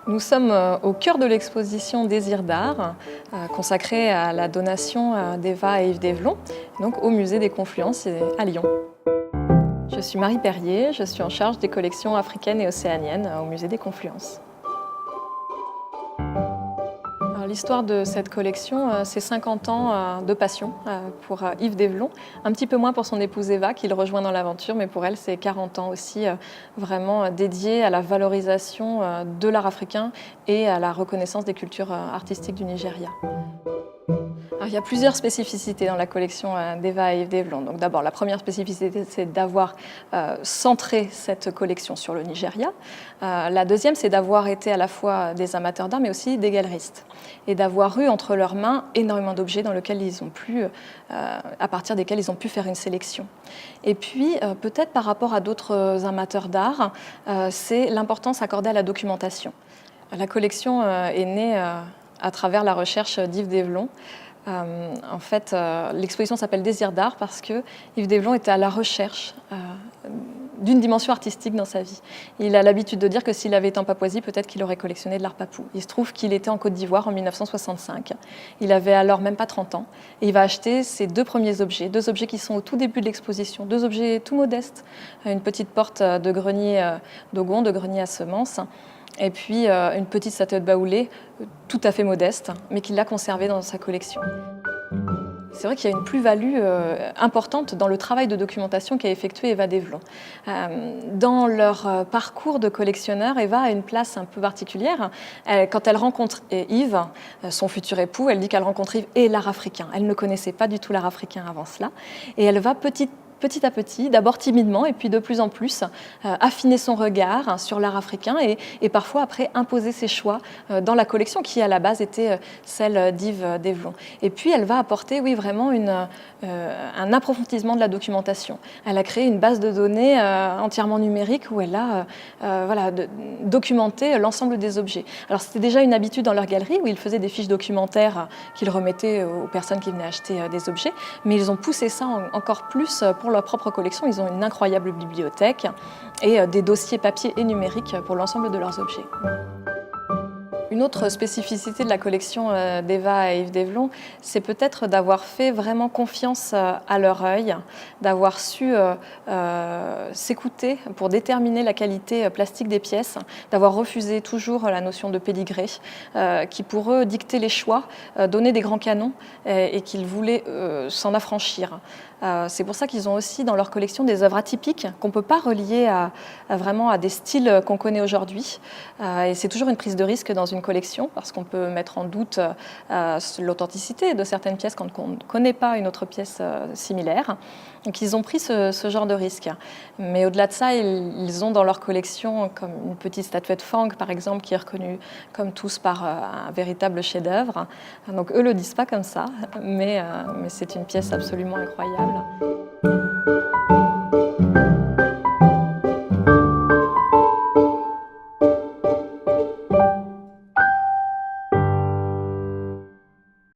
Nous sommes au cœur de l'exposition Désirs d'art, consacrée à la donation d'Eva et Yves Dévelon, donc au musée des Confluences à Lyon. Je suis Marie Perrier, je suis en charge des collections africaines et océaniennes au musée des Confluences. L'histoire de cette collection, c'est 50 ans de passion pour Yves Dévelon, un petit peu moins pour son épouse Eva qui le rejoint dans l'aventure, mais pour elle c'est 40 ans aussi vraiment dédiés à la valorisation de l'art africain et à la reconnaissance des cultures artistiques du Nigeria. Alors, il y a plusieurs spécificités dans la collection d'Eva et Yves Dévelon. Donc d'abord, la première spécificité, c'est d'avoir centré cette collection sur le Nigeria. La deuxième, c'est d'avoir été à la fois des amateurs d'art, mais aussi des galeristes, et d'avoir eu entre leurs mains énormément d'objets dans lesquels ils ont pu, à partir desquels ils ont pu faire une sélection. Et puis, peut-être par rapport à d'autres amateurs d'art, c'est l'importance accordée à la documentation. La collection est née à travers la recherche d'Yves Dévelon. En fait, l'exposition s'appelle Désirs d'art parce que Yves Dévelon était à la recherche d'une dimension artistique dans sa vie. Il a l'habitude de dire que s'il avait été en Papouasie, peut-être qu'il aurait collectionné de l'art papou. Il se trouve qu'il était en Côte d'Ivoire en 1965. Il avait alors même pas 30 ans. Et il va acheter ses deux premiers objets, deux objets qui sont au tout début de l'exposition, deux objets tout modestes. Une petite porte de grenier d'Ogon, de grenier à semences, et puis une petite statuette baoulée, tout à fait modeste, mais qu'il a conservée dans sa collection. C'est vrai qu'il y a une plus-value importante dans le travail de documentation qu'a effectué Eva Dévelon. Dans leur parcours de collectionneur, Eva a une place un peu particulière. Quand elle rencontre Yves, son futur époux, elle dit qu'elle rencontre Yves et l'art africain. Elle ne connaissait pas du tout l'art africain avant cela. Et elle va petit à petit, d'abord timidement et puis de plus en plus, affiner son regard sur l'art africain et parfois après imposer ses choix dans la collection qui à la base était celle d'Yves Dévelon. Et puis elle va apporter vraiment un approfondissement de la documentation. Elle a créé une base de données entièrement numérique où elle a documenté l'ensemble des objets. Alors c'était déjà une habitude dans leur galerie où ils faisaient des fiches documentaires qu'ils remettaient aux personnes qui venaient acheter des objets, mais ils ont poussé ça encore plus pour leur propre collection. Ils ont une incroyable bibliothèque et des dossiers papier et numériques pour l'ensemble de leurs objets. Une autre spécificité de la collection d'Eva et Yves Dévelon, c'est peut-être d'avoir fait vraiment confiance à leur œil, d'avoir su s'écouter pour déterminer la qualité plastique des pièces, d'avoir refusé toujours la notion de pédigré, qui pour eux dictait les choix, donnait des grands canons et qu'ils voulaient s'en affranchir. C'est pour ça qu'ils ont aussi dans leur collection des œuvres atypiques qu'on ne peut pas relier vraiment à des styles qu'on connaît aujourd'hui. Et c'est toujours une prise de risque dans une collection parce qu'on peut mettre en doute l'authenticité de certaines pièces quand on ne connaît pas une autre pièce similaire. Donc ils ont pris ce genre de risque. Mais au-delà de ça, ils ont dans leur collection comme une petite statuette Fang par exemple qui est reconnue comme tous par un véritable chef-d'œuvre. Donc eux le disent pas comme ça, mais c'est une pièce absolument incroyable.